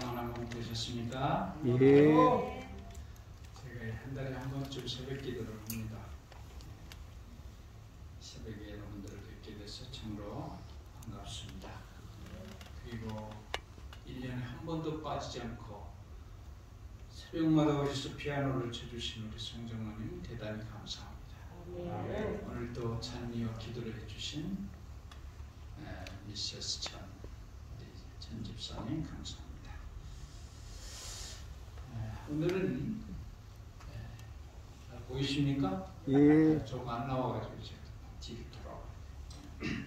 평안한 건 되셨습니까? 예. 제가 한 달에 한 번쯤 새벽 기도를 합니다. 새벽에 여러분들을 뵙게 돼서 참으로 반갑습니다. 그리고 1년에 한 번도 빠지지 않고 새벽마다 오셔서 피아노를 쳐주신 우리 성정모님 대단히 감사합니다. 오늘도 찬미와 기도를 해주신 미세스 전 집사님 감사합니다. 오늘은 보이십니까? 예. 좀 안 나와가지고 제가 뒤로 돌아와요.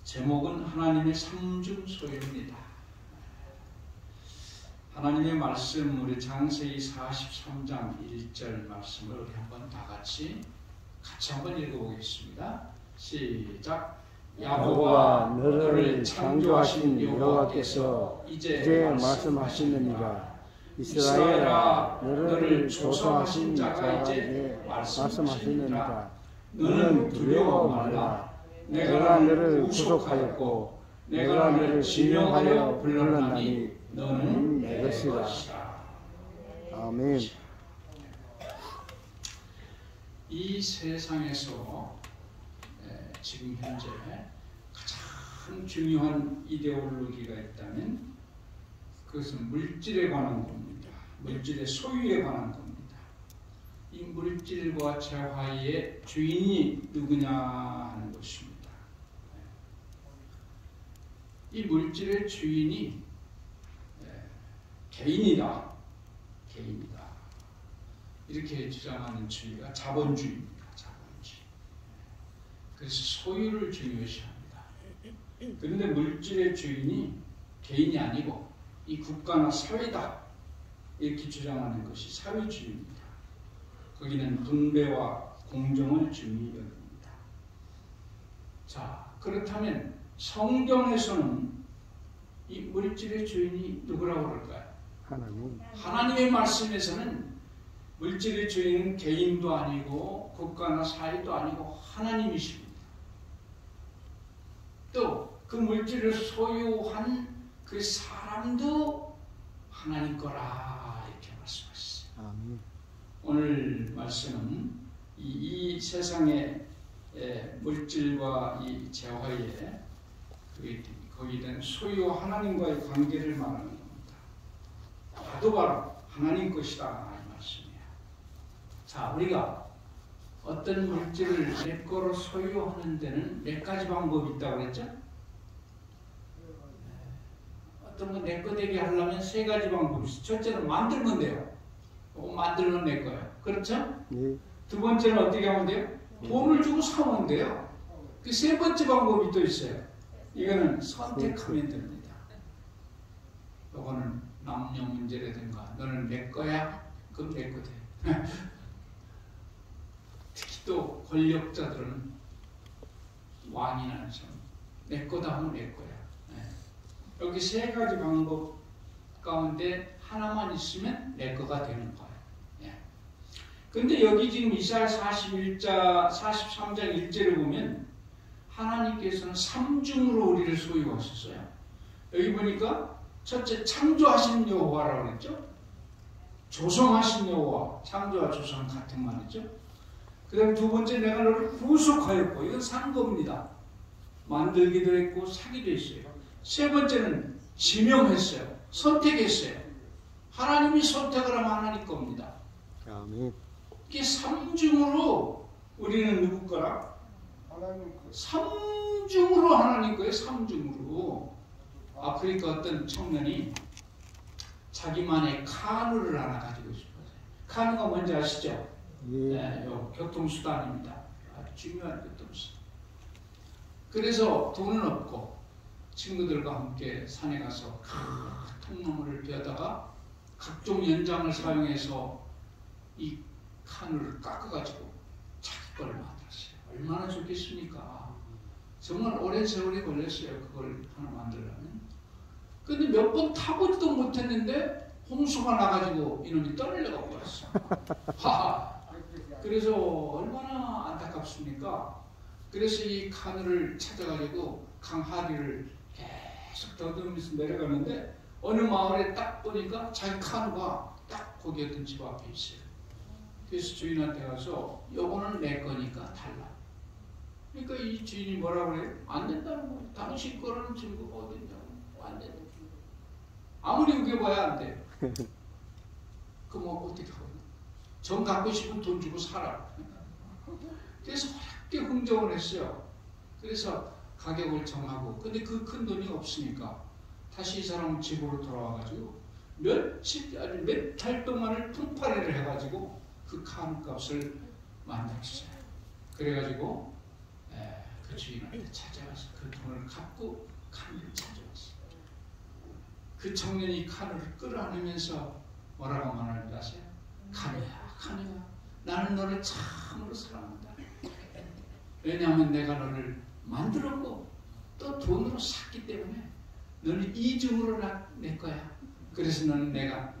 제목은 하나님의 삼중 소유입니다. 하나님의 말씀 우리 장세기 43장 1절 말씀을 우리 한번 다 같이 한번 읽어보겠습니다. 시작. 야곱아 너를 창조하신 여호와께서 이제 말씀하시느니라. 이스라엘아 너를 조성하신 자가 이제 말씀하시느니라. 너는 두려워 말라. 내가 너를 구속하였고 내가 너를 지명하여 불렀나니 너는 내 것이라. 아멘. 이 세상에서 지금 현재 가장 중요한 이데올로기가 있다면 그것은 물질에 관한 겁니다. 물질의 소유에 관한 겁니다. 이 물질과 재화의 주인이 누구냐 하는 것입니다. 이 물질의 주인이 개인이다. 개인이다. 이렇게 주장하는 주의가 자본주의입니다. 자본주의. 그래서 소유를 중요시합니다. 그런데 물질의 주인이 개인이 아니고 이 국가나 사회다. 이렇게 주장하는 것이 사회주의입니다. 거기는 분배와 공정을 중요히 여깁니다. 자, 그렇다면 성경에서는 이 물질의 주인이 누구라고 그럴까요? 하나님. 하나님의 말씀에서는 물질의 주인은 개인도 아니고 국가나 사회도 아니고 하나님이십니다. 또 그 물질을 소유한 그 사람도 하나님 거라 이렇게 말씀하셨어요. 아멘. 오늘 말씀은 이 세상의 물질과 이 재화에 거기에 대한 소유 하나님과의 관계를 말하는 겁니다. 나도 바로 하나님 것이다 이 말씀이에요. 자, 우리가 어떤 물질을 내 거로 소유하는 데는 몇 가지 방법이 있다고 그랬죠? 어떤 거 내 거 되게 하려면 세 가지 방법이 있어요. 첫째는 만들면 돼요. 만들면 내 거예요. 그렇죠? 예. 두 번째는 어떻게 하면 돼요? 돈을 주고 사면 돼요. 그 세 번째 방법이 또 있어요. 이거는 선택하면 됩니다. 이거는 남녀 문제라든가 너는 내 거야? 그럼 내 거 돼. 특히 또 권력자들은 왕이나 내 거다 하면 내 거야. 여기 세 가지 방법 가운데 하나만 있으면 내 거가 되는 거예요. 근데 여기 지금 이사야 43장 1절을 보면 하나님께서는 삼중으로 우리를 소유하셨어요. 여기 보니까 첫째 창조하신 여호와라고 그랬죠. 조성하신 여호와, 창조와 조성 같은 말이죠. 그 다음에 두 번째 내가 너를 구속하였고, 이건 산 겁니다. 만들기도 했고 사기도 했어요. 세 번째는 지명했어요. 선택했어요. 하나님이 선택을 하면 하나님 겁니다. 아멘. 이게 삼중으로 우리는 누구 거라? 하나님 거. 삼중으로 하나님 거예요. 삼중으로. 그러니까 어떤 청년이 자기만의 카누를 하나 가지고 싶어요. 카누가 뭔지 아시죠? 예. 네, 요 교통수단입니다. 아주 중요한 교통수단. 그래서 돈은 없고 친구들과 함께 산에 가서 통나무를 베다가 각종 연장을 사용해서 이 카누를 깎아가지고 자기 걸 만들었어요. 얼마나 좋겠습니까? 정말 오랜 세월이 걸렸어요. 그걸 하나 만들려면. 근데 몇 번 타보지도 못했는데 홍수가 나가지고 이놈이 떠밀려가고 왔어. 하하. 그래서 얼마나 안타깝습니까? 그래서 이 카누를 찾아가지고 강하리를 계속 더듬으면서 내려가는데 어느 마을에 딱 보니까 자기 카누가 딱 거기 어떤 집 앞에 있어요. 그래서 주인한테 가서 요거는 내 거니까 달라. 그러니까 이 주인이 뭐라고 그래요? 안 된다는 거예요. 당신 거는 증거가 어딨냐고. 안 된다. 아무리 우겨봐야 안 돼. 그럼 뭐 어떻게 하고? 정 갖고 싶으면 돈 주고 사라. 그래서 어렵게 흥정을 했어요. 그래서 가격을 정하고, 근데 그 큰 돈이 없으니까 다시 이 사람은 집으로 돌아와가지고 몇 달 동안을 풍파리를 해가지고 그 칸 값을 만들었어요. 그래가지고 그 주인한테 찾아가서 그 돈을 갚고 칸을 찾아왔어요. 그 청년이 칸을 끌어안으면서 뭐라고 말하는지 아세요? 카누야, 카누야, 나는 너를 참으로 사랑한다. 왜냐하면 내가 너를 만들었고 또 돈으로 샀기 때문에 너는 이중으로 내 거야. 그래서 너는 내가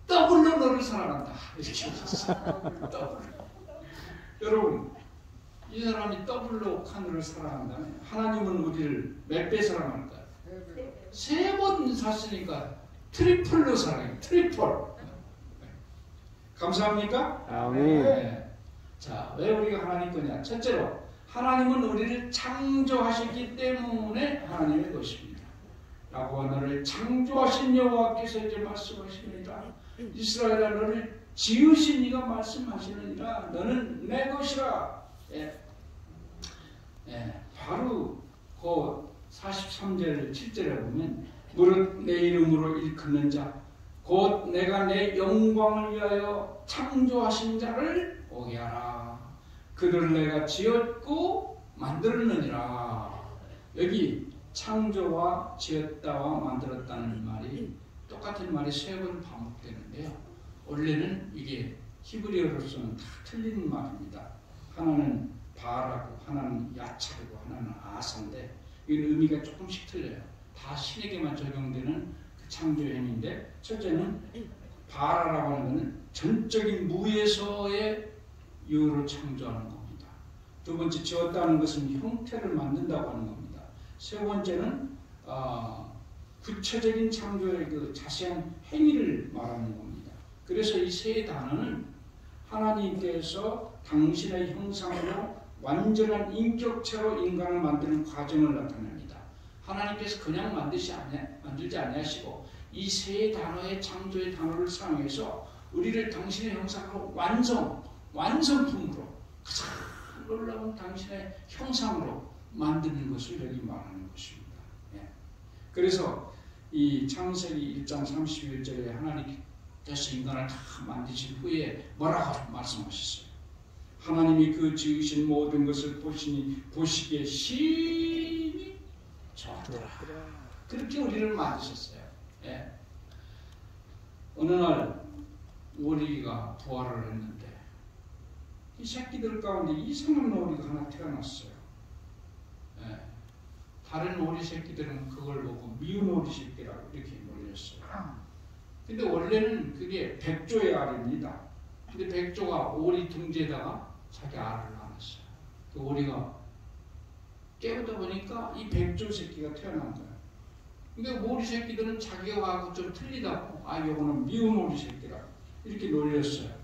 더블로 너를 사랑한다. 이렇게 얘기했어요. 더블로. 여러분, 이 사람이 더블로 카누를 사랑한다면 하나님은 우리를 몇 배 사랑할까요? 3번 샀으니까 트리플로 사랑해요. 트리플. 감사합니까? 아멘. 네. 자, 왜 우리가 하나님 거냐? 첫째로 하나님은 우리를 창조하셨기 때문에 하나님의 것입니다. 라고 너를 창조하신 여호와께서 이제 말씀하시느니라. 이스라엘아, 너를 지으신 이가 말씀하시느니라. 너는 내 것이라. 바로 그 43절 7절에 보면 무릇 내 이름으로 일컫는 자 곧 내가 내 영광을 위하여 창조하신 자를 오게 하라. 그들을 내가 지었고 만들었느니라. 여기 창조와 지었다와 만들었다는 말이 똑같은 말이 3번 반복되는데요. 원래는 이게 히브리어로서는 다 틀린 말입니다. 하나는 바라고 하나는 야차르고 하나는 아사인데 이건 의미가 조금씩 틀려요. 다 신에게만 적용되는 그 창조의 행위인데, 첫째는 바라라고 하는 것은 전적인 무에서의 유로 창조하는 겁니다. 두 번째, 지었다는 것은 형태를 만든다고 하는 겁니다. 세 번째는 구체적인 창조의 그 자세한 행위를 말하는 겁니다. 그래서 이 세 단어는 하나님께서 당신의 형상으로 완전한 인격체로 인간을 만드는 과정을 나타냅니다. 하나님께서 그냥 만들지 아니하시고 이 세 단어의 창조의 단어를 사용해서 우리를 당신의 형상으로 완성품으로 가장 놀라운 당신의 형상으로 만드는 것을 여기 말하는 것입니다. 그래서 이 창세기 1장 31절에 하나님께서 인간을 다 만드신 후에 뭐라고 말씀하셨어요? 하나님이 그 지으신 모든 것을 보시기에 심히 좋았더라. 그렇게 우리를 만드셨어요. 어느 날 오리가 부활을 했는데 이 새끼들 가운데 이상한 오리가 하나 태어났어요. 다른 오리 새끼들은 그걸 보고 미운 오리 새끼라고 이렇게 놀렸어요. 근데 원래는 그게 백조의 알입니다. 근데 백조가 오리 둥지에다가 자기 알을 낳았어요. 그 오리가 깨우다 보니까 이 백조 새끼가 태어난 거예요. 그러니까 오리 새끼들은 자기하고 좀 틀리다고, 요거는 미운 오리 새끼라고 이렇게 놀렸어요.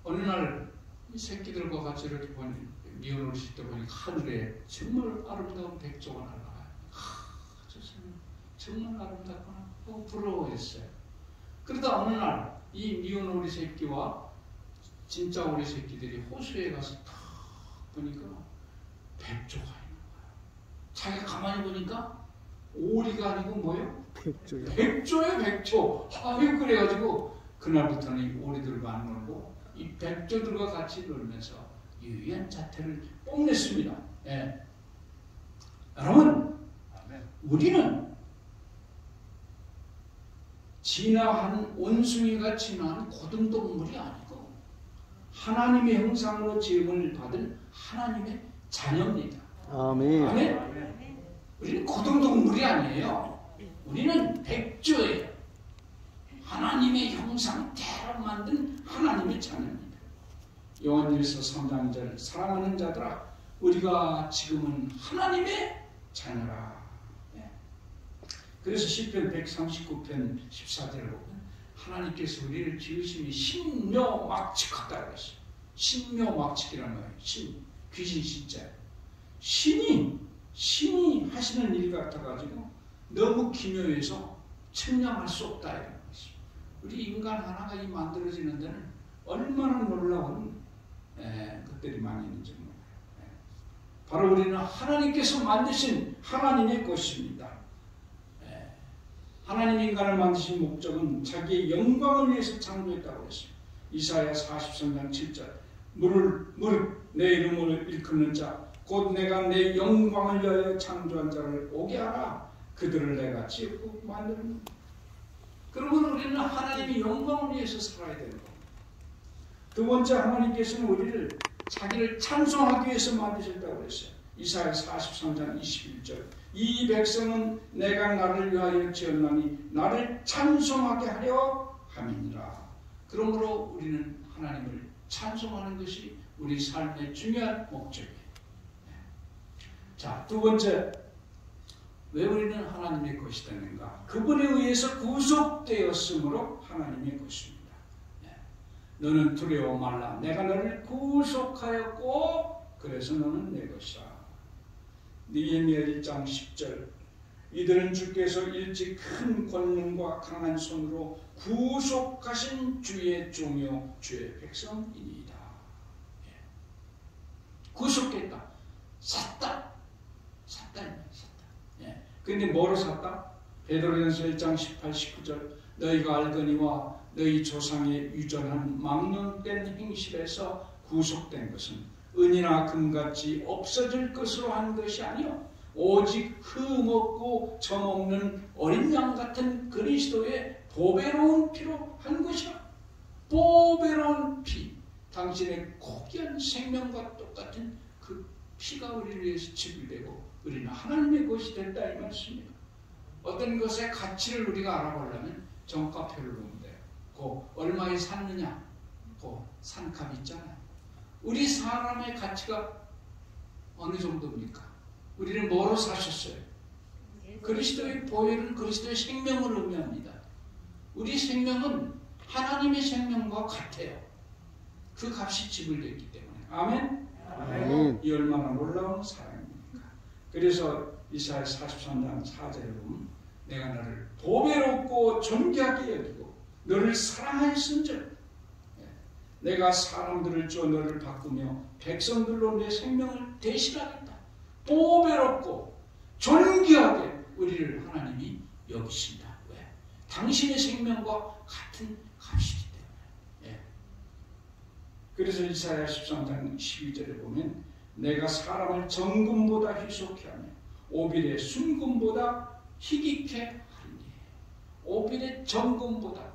어느 날 이 새끼들과 같이 이렇게 보니 미운 오리 새끼들 보니 하늘에 정말 아름다운 백조가 날아가요. 저 새끼 정말 아름답구나 하고 부러워했어요. 그러다 어느 날 이 미운 오리 새끼와 진짜 오리 새끼들이 호수에 가서 탁 보니까 백조가 있는 거예요. 자기가 가만히 보니까 오리가 아니고 뭐예요? 백조예요, 백조. 그래가지고 그날부터는 이 오리들을 안 놀고 이 백조들과 같이 놀면서 유연 자태를 뽐냈습니다. 여러분, 우리는 진화한 원숭이가 진화한 고등동물이 아니고 하나님의 형상으로 지음을 받은 하나님의 자녀입니다. 아멘. 아멘. 우리는 고등동물이 아니에요. 우리는 백조예요. 하나님의 형상대로 만든 하나님의 자녀입니다. 요한일서 3장 2절 사랑하는 자들아 우리가 지금은 하나님의 자녀라. 그래서 시편 139편 14절을 보면 하나님께서 우리를 지으심이 신묘막측하다 그랬어요. 신묘막측이라는 거예요. 귀신 진짜. 신이 하시는 일 같아가지고 너무 기묘해서 측량할 수 없다 이런 것이. 우리 인간 하나가 이 만들어지는 데는 얼마나 놀라운 것들이 많이 있는지 몰라요. 바로 우리는 하나님께서 만드신 하나님의 것입니다. 하나님 인간을 만드신 목적은 자기의 영광을 위해서 창조했다고 했어요. 이사야 43장 7절 무릇 내 이름을 일컫는 자 곧 내가 내 영광을 위하여 창조한 자를 오게 하라. 그들을 내가 지었고 만드는 것. 그러면 우리는 하나님의 영광을 위해서 살아야 되는 겁니다. 두 번째, 하나님께서는 우리를 자기를 찬송하기 위해서 만드셨다고 했어요. 이사야 43장 21절 이 백성은 내가 나를 위하여 지었나니 나를 찬송하게 하려 함이니라. 그러므로 우리는 하나님을 찬송하는 것이 우리 삶의 중요한 목적이에요. 자, 두 번째, 왜 우리는 하나님의 것이 되는가? 그분에 의해서 구속되었으므로 하나님의 것입니다. 너는 두려워 말라. 내가 너를 구속하였고 그래서 너는 내 것이라. 느헤미야 1장 10절 이들은 주께서 일찍 큰 권능과 강한 손으로 구속하신 주의 종이요 주의 백성이니이다. 구속했다. 샀다. 근데 뭐로 샀다? 베드로전서 1장 18, 19절 너희가 알거니와 너희 조상의 유전한 망령된 행실에서 구속된 것은 은이나 금같이 없어질 것으로 한 것이 아니요 오직 흠없고 점없는 어린 양 같은 그리스도의 보배로운 피로 한 것이라. 보배로운 피, 당신의 고귀한 생명과 똑같은 그 피가 우리를 위해서 지불되고 우리는 하나님의 것이 됐다 이 말씀입니다. 어떤 것의 가치를 우리가 알아보려면 정가표를 보면 돼요. 그 얼마에 샀느냐, 그 산값 있잖아요. 우리 사람의 가치가 어느 정도입니까? 우리는 뭐로 사셨어요? 그리스도의 보혈은 그리스도의 생명을 의미합니다. 우리 생명은 하나님의 생명과 같아요. 그 값이 지불됐기 때문에. 아멘? 아멘. 이 얼마나 놀라운 사랑입니까? 그래서 이사야 43장 4절에 보면 내가 너를 보배롭고 존귀하게 여기고 너를 사랑하였은즉 내가 사람들을 줘 너를 바꾸며 백성들로 내 생명을 대신하겠다. 보배롭고 존귀하게 우리를 하나님이 여기신다. 왜? 당신의 생명과 같은 값이기 때문에. 그래서 이사야 13장 12절에 보면 내가 사람을 정금보다 희속케 하며 오빌의 순금보다 희귀케 하리니. 오빌의 정금보다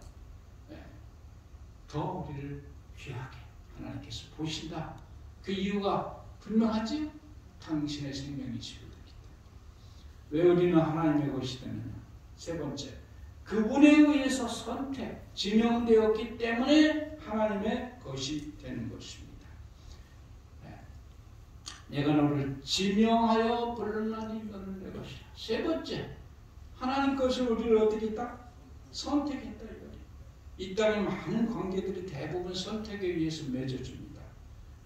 더 우리를 귀하게 하나님께서 보신다. 그 이유가 분명하지? 당신의 생명이 지불되기 때문에. 왜 우리는 하나님의 것이 되느냐? 세 번째, 그분에 의해서 선택, 지명되었기 때문에 하나님의 것이 되는 것입니다. 내가 너를 지명하여 불렀나니 너는 내 것이야. 세 번째, 하나님 것을 우리를 어떻게 했다? 선택했다. 이 땅의 많은 관계들이 대부분 선택에 의해서 맺어집니다.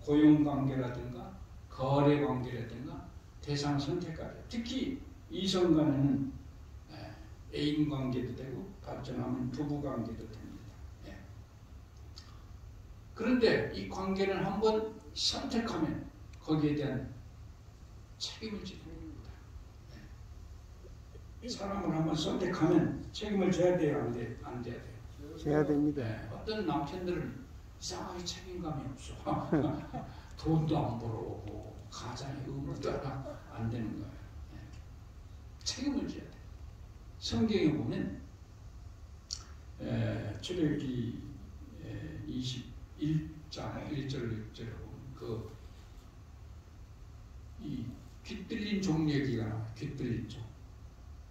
고용관계라든가 거래관계라든가 대상 선택까지. 특히 이성 간에는 애인 관계도 되고 발전하면 부부 관계도 됩니다. 그런데 이 관계를 한번 선택하면 거기에 대한 책임을 지게 됩니다. 사람을 한번 선택하면 책임을 져야 돼요? 안 돼야 돼요? 해야 됩니다. 어떤 남편들은 이상하게 책임감이 없어. 돈도 안 벌어오고 가장의 의무도 안 되는 거예요. 책임을 져야 돼. 성경에 보면 출애굽기 21장 1절 6절에 보면 이 귀뚫린 종 얘기가 나와요. 귀뚫린 종.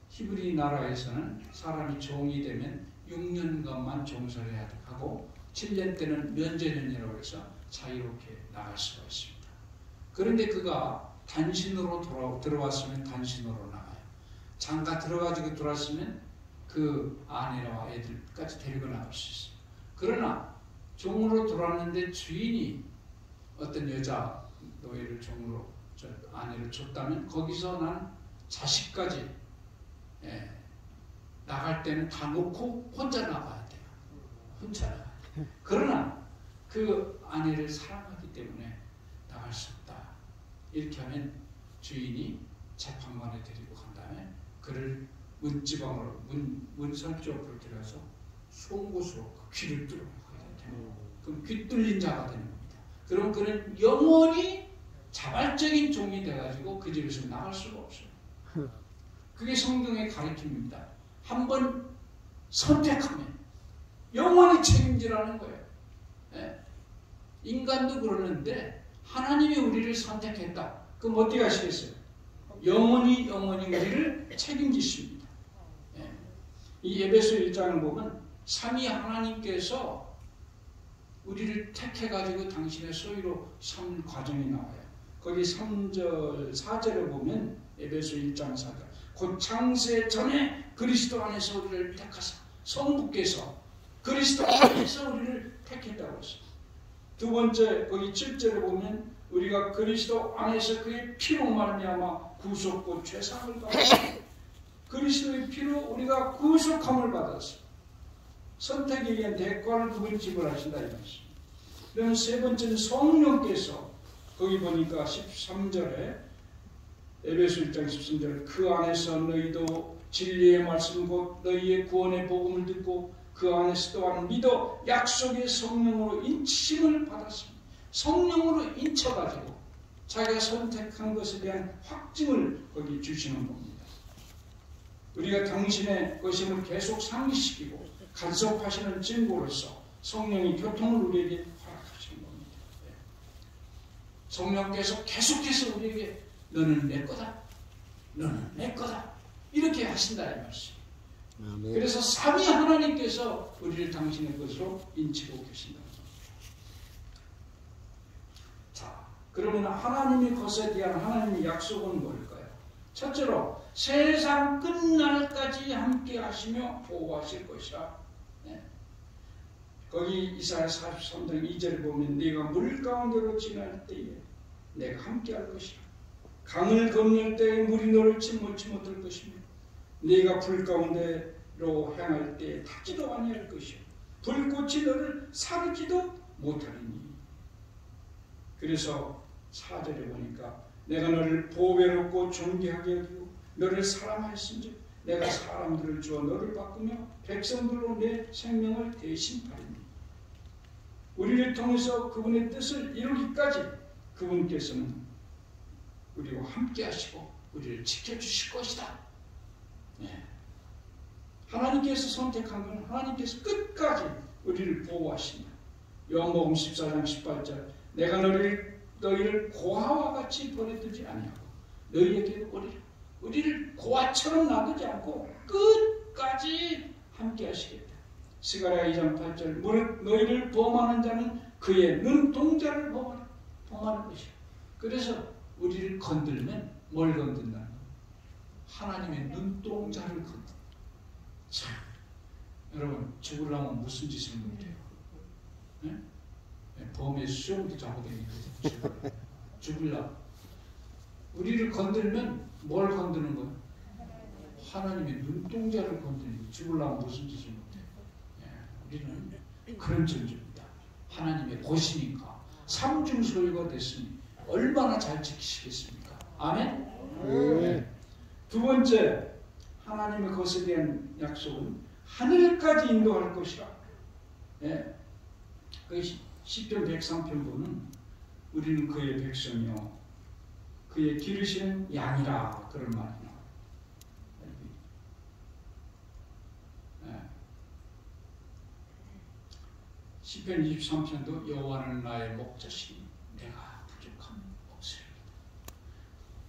히브리 나라에서는 사람이 종이 되면 6년간만 종살이 하고 7년 때는 면제년이라고 해서 자유롭게 나갈 수가 있습니다. 그런데 그가 단신으로 들어왔으면 단신으로 나가요. 장가 들어가지고 들어왔으면 그 아내와 애들까지 데리고 나갈 수 있어요. 그러나 종으로 들어왔는데 주인이 어떤 여자 노예를 종으로 아내를 줬다면 거기서 난 자식까지 나갈 때는 다 놓고 혼자 나가야 돼요. 혼자 나가야 돼요. 그러나 그 아내를 사랑하기 때문에 나갈 수 없다. 이렇게 하면 주인이 재판관에 데리고 간 다음에 그를 문지방으로 문설주업으로 데려가서 송곳으로 그 귀를 뚫어야 돼요. 그럼 귀 뚫린 자가 되는 겁니다. 그럼 그는 영원히 자발적인 종이 돼가지고 그 집에서 나갈 수가 없어요. 그게 성경의 가르침입니다. 한번 선택하면 영원히 책임지라는 거예요. 인간도 그러는데 하나님이 우리를 선택했다. 그럼 어떻게 하시겠어요? 영원히 우리를 책임지십니다. 이 에베소 1장을 보면 삼위 하나님께서 우리를 택해가지고 당신의 소유로 삼는 과정이 나와요. 거기 3절, 4절에 보면 에베소 1장 4절 곧 창세 전에 그리스도 안에서 우리를 택하사 성부께서 그리스도 안에서 우리를 택했다고 했습니다. 두 번째 거기 7절에 보면 우리가 그리스도 안에서 그의 피로 말미암아 구속고 죄사함을 받았습니다. 그리스도의 피로 우리가 구속함을 받았습니다. 선택에 의한 대가를 그분이 지불하신다 이 말씀. 그러면 세 번째는 성령께서 거기 보니까 13절에 에베소 1장 13절에 그 안에서 너희도 진리의 말씀 곧 너희의 구원의 복음을 듣고 그 안에서 또한 믿어 약속의 성령으로 인치심을 받았습니다. 성령으로 인쳐가지고 자기가 선택한 것에 대한 확증을 거기 주시는 겁니다. 우리가 당신의 것임을 계속 상기시키고 간섭하시는 증거로서 성령이 교통을 우리에게 허락하시는 겁니다. 성령께서 계속해서 우리에게 너는 내 거다. 너는 내 거다. 이렇게 하신다 이 말씀. 아멘. 그래서 삼위 하나님께서 우리를 당신의 것으로 인치고 계신다. 자, 그러면 하나님의 것에 대한 하나님의 약속은 뭘까요? 첫째로 세상 끝날까지 함께 하시며 보호하실 것이라. 거기 이사야 43장 2절에 보면 네가 물 가운데로 지날 때에 내가 함께 할 것이라. 강을 건널 때에 물이 너를 침몰치 못할 것이며 네가 불 가운데로 향할 때에 타지도 아니할 것이요 불꽃이 너를 사르지도 못하리니. 그래서 4절에 보니까 내가 너를 보배롭고 존귀하게 여기고 너를 사랑하였은즉 내가 사람들을 주어 너를 바꾸며 백성들로 내 생명을 대신하리니. 우리를 통해서 그분의 뜻을 이루기까지 그분께서는 우리와 함께 하시고 우리를 지켜주실 것이다. 하나님께서 선택한 건 하나님께서 끝까지 우리를 보호하신다. 요한복음 14장 18절 내가 너희를 고아와 같이 버려두지 아니하고 너희에게 오리라. 우리를 고아처럼 놔두지 않고 끝까지 함께 하시겠다. 스가랴 2장 8절 무릇 너희를 범하는 자는 그의 눈동자를 범하는 것이야. 그래서 우리를 건들면 뭘 건든다는 거예요? 하나님의 눈동자를 건든다. 참, 여러분 죽으려면 무슨 짓을 못해요? 네? 범의 수용도 잘못되니까 죽으려고. 우리를 건들면 뭘 건드는 거예요? 하나님의 눈동자를 건드리고 죽으려면 무슨 짓을 못해요? 우리는 그런 존재입니다. 하나님의 것이니까 삼중소유가 됐으니 얼마나 잘 지키시겠습니까? 아멘? 네. 두 번째, 하나님의 것에 대한 약속은 하늘까지 인도할 것이라. 그 시편 103편 보면 우리는 그의 백성이요 그의 기르시는 양이라 그런 말이 나와요. 시편 23편도 여호와는 나의 목자시니 내가 부족함이 없으리이다.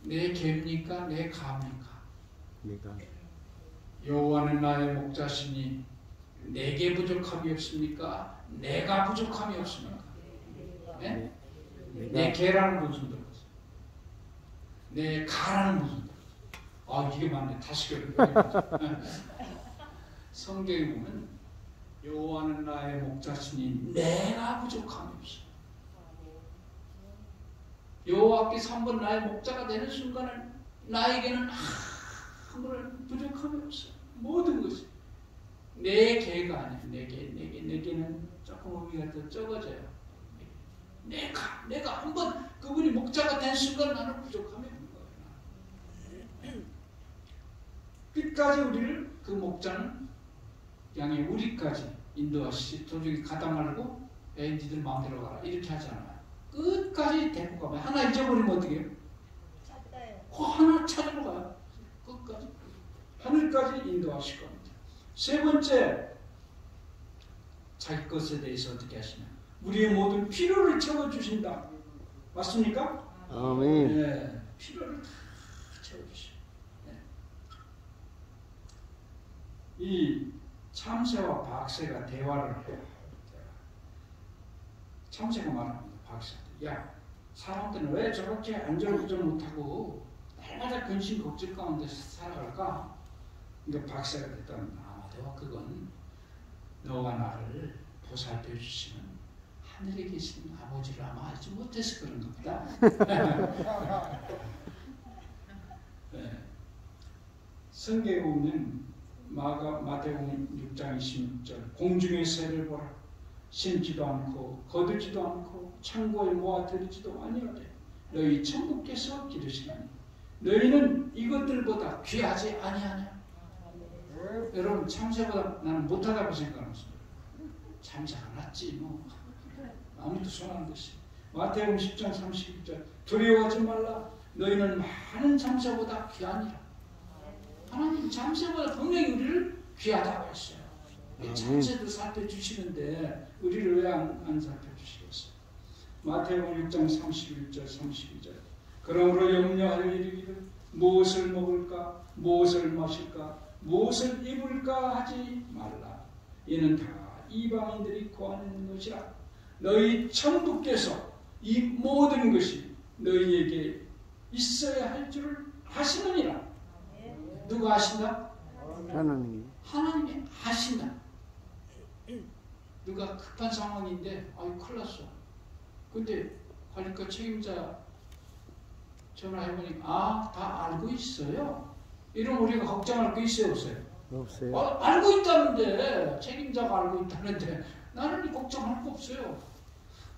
내 개입니까? 내 가입니까? 여호와는 나의 목자시니 내게 부족함이 없습니까? 내가 부족함이 없습니까? 예? 내 개라는 무슨 들었어? 내 가라는 무슨 들었어? 아 이게 맞네. 다시 성경에 보면 여호와는 나의 목자시니 내가 부족함이 없어. 여호와께서 한번 나의 목자가 되는 순간은 나에게는 아무런 부족함이 없어. 모든 것이 내 개가 아니야. 내 개는 조금 의미가 더 적어져요. 내가 한번 그분이 목자가 된 순간 나는 부족함이 없는 거예요. 끝까지 우리를 그 목자는 양의 우리까지 인도하시지 도중에 가다 말고 에이 니들 마음대로 가라 이렇게 하지 않아요. 끝까지 데리고 가면 하나 잊어버리면 어떻게 해요? 찾아요. 하나 찾으러 가요. 끝까지 하늘까지 인도하실 겁니다. 세 번째 자기 것에 대해서 어떻게 하시냐? 우리의 모든 필요를 채워주신다. 맞습니까? 아멘. 네, 필요를 다 채워주시고 네. 이 참새와 박새가 대화를 해요. 참새가 말합니다. 박새한테 야 사람들은 왜 저렇게 안절부절 못하고 날마다 근심 걱정 가운데 살아갈까? 그러니까 박새가 그랬더니 아마도 그건 너와 나를 보살펴 주시는 하늘에 계신 아버지를 아마 알지 못해서 그런 겁니다. 네. 성경에 보면 마태복음 6장 26절 공중의 새를 보라 심지도 않고 거두지도 않고 창고에 모아들이지도 아니하되 너희 천부께서 기르시나니 너희는 이것들보다 귀하지 아니하냐. 여러분 참새보다 나는 못하다고 생각합니다. 참새가 낫지 뭐 아무도 손한 듯이. 마태복음 10장 31절 두려워하지 말라 너희는 많은 참새보다 귀하니라. 하나님 참새보다 분명히 우리를 귀하다고 했어요. 참새도 살펴주시는데 우리를 왜 안 살펴주시겠어요? 마태복음 6장 31절 32절 그러므로 염려하여 이르기를 무엇을 먹을까 무엇을 마실까 무엇을 입을까 하지 말라. 이는 다 이방인들이 구하는 것이라. 너희 천부께서 이 모든 것이 너희에게 있어야 할 줄을 아시느니라. 누가 아신다? 하나님. 하나님이 아신다. 누가 급한 상황인데 아유 큰일 났어. 근데 관리과 책임자 전화해보니까 다 알고 있어요. 이러면 우리가 걱정할 게 있어요 없어요? 없어요. 알고 있다는데 책임자가 알고 있다는데 나는 걱정할 거 없어요.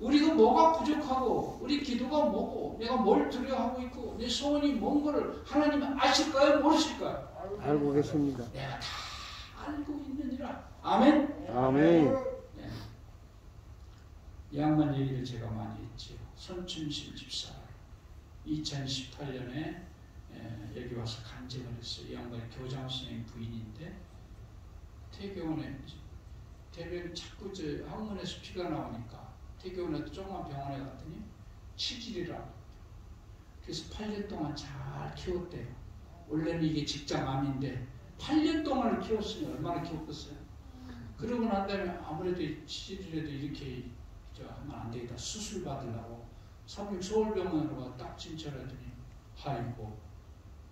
우리가 뭐가 부족하고 우리 기도가 뭐고 내가 뭘 두려워하고 있고 내 소원이 뭔 거를 하나님은 아실까요? 모르실까요? 알고 계십니다. 내가 다 알고 있느니라. 아멘? 아멘. 네. 이 양반 얘기를 제가 많이 했지요. 손춘심 집사 2018년에 여기 와서 간증을 했어요. 이 양반이 교장 선생님 부인인데 태교원에 대변 자꾸 저 항문에서 피가 나오니까 태교원에 조그만 병원에 갔더니 치질이라고. 그래서 8년 동안 잘 키웠대요. 원래는 이게 직장암인데 8년 동안을 키웠으니 얼마나 키웠겠어요. 그러고 난 다음에 아무래도 치질이라도 이렇게 하면 안 되겠다. 수술 받으려고 삼육 서울병원으로 딱 진찰하더니 아이고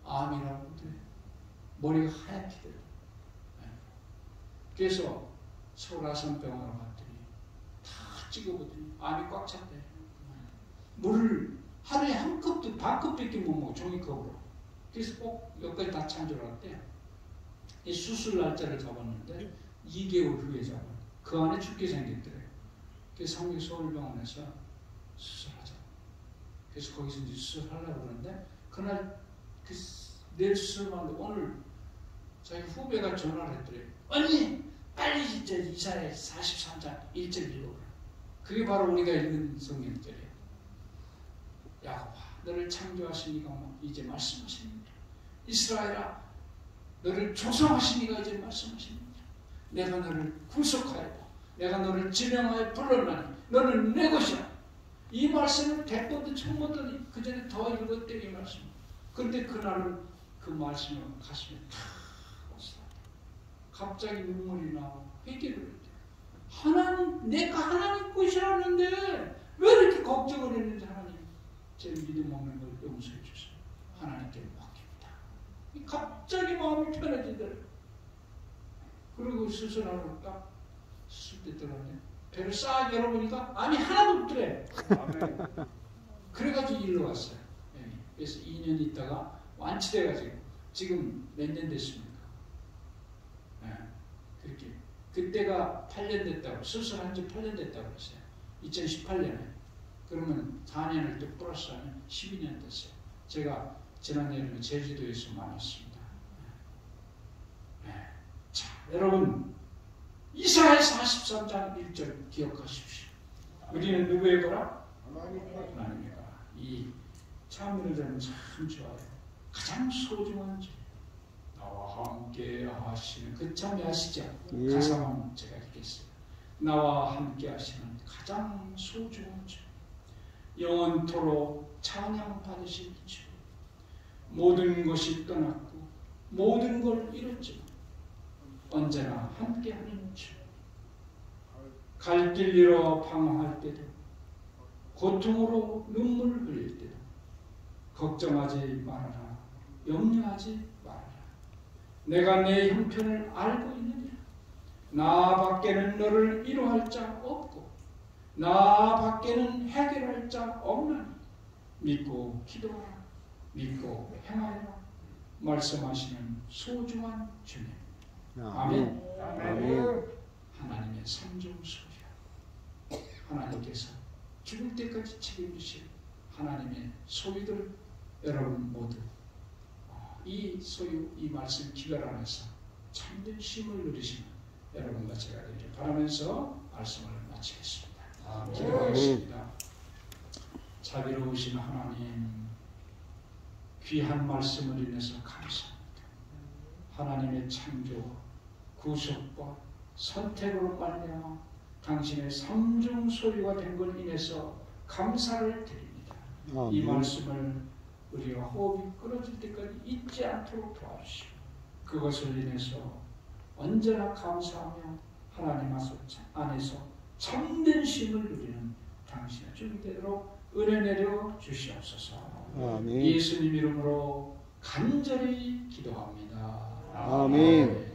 암이라고 그래. 머리가 하얗게 돼요. 그래서 서울 아산병원으로 갔더니 다 찍어보더니 암이 꽉 찼대. 물을 하루에 한 컵도 반 컵밖에 못 먹어. 종이컵으로. 그래서 꼭 여기까지 다 찬조라는데 이 수술 날짜를 잡았는데 2개월 후에 잡아. 그 안에 죽게 생겼더래요. 그래서 삼육 서울병원에서 수술하자. 그래서 거기서 이제 수술하려고 그러는데 그날 내일 수술하는데 오늘 자기 후배가 전화를 했더래요. 언니 빨리 진짜 이사야 43장 1절 읽어보라. 그게 바로 우리가 읽은 성경절이에요. 야곱아 너를 창조하시니가 이제 말씀하십니다. 이스라엘아 너를 조성하시니가 이제 말씀하십니다. 내가 너를 구속하였고 내가 너를 지명하여 불렀나니 너는 내 것이야. 이 말씀을 100번도 1000번도 그 전에 더 읽었대 이 말씀. 근데 그날은 그 말씀을 가슴에 탁 왔어. 갑자기 눈물이 나고 회개를 했대. 하나님 내가 하나님 것이라는데 왜 이렇게 걱정을 했는지 하나님 제 믿음 없는 걸 용서해 주세요. 하나님께 맡깁니다. 갑자기 마음이 편해지더라고요. 그리고 수술하러 딱 수술대 들어가네. 배를 싹 열어보니까 암이 하나도 없더래. 그래가지고 일로 왔어요. 그래서 2년 있다가 완치돼가지고 지금 몇 년 됐습니까? 그렇게 그때가 8년 됐다고 수술한 지 8년 됐다고 했어요. 2018년에. 그러면 4년을 또 플러스하면 12년 됐어요. 제가 지난 여름에 제주도에서 만났습니다. 자, 여러분 이사야 43장 1절 기억하십시오. 우리는 누구의 거라? 하나님의 거라. 이 참으로는 참 좋아요. 가장 소중한 줄 나와 함께 하시는 그 참여하시죠. 예. 가사만 제가 읽겠어요. 나와 함께 하시는 가장 소중한 주 영원토록 찬양 받으실 주 모든 것이 떠났고 모든 걸 잃었지만 언제나 함께하는 주 갈 길 잃어 방황할 때도 고통으로 눈물 흘릴 때도 걱정하지 말아라 염려하지 말아라 내가 내 형편을 알고 있느니라 나 밖에는 너를 위로할 자 없고 나 밖에는 해결할 자 없나니 믿고 기도하라 믿고 행하라 말씀하시는 소중한 주님 아멘. 아멘. 하나님의 삼중소유야. 하나님께서 죽을 때까지 책임지실 하나님의 소유들 여러분 모두 이 소유 이 말씀 기별 안에서 참된 쉼을 누리시는 여러분과 제가 되기를 바라면서 말씀을 마치겠습니다. 기도하겠습니다. 자비로우신 하나님 귀한 말씀을 인해서 감사합니다. 하나님의 창조 구속과 선택으로 말미암아 당신의 삼중 소유가 된 걸 인해서 감사를 드립니다. 이 말씀을 우리가 호흡이 끊어질 때까지 잊지 않도록 도와주시고 그것을 인해서 언제나 감사하며 하나님 안에서 참된 쉼을 누리는 당신의 주님 되도록 은혜 내려 주시옵소서. 아멘. 예수님 이름으로 간절히 기도합니다. 아멘.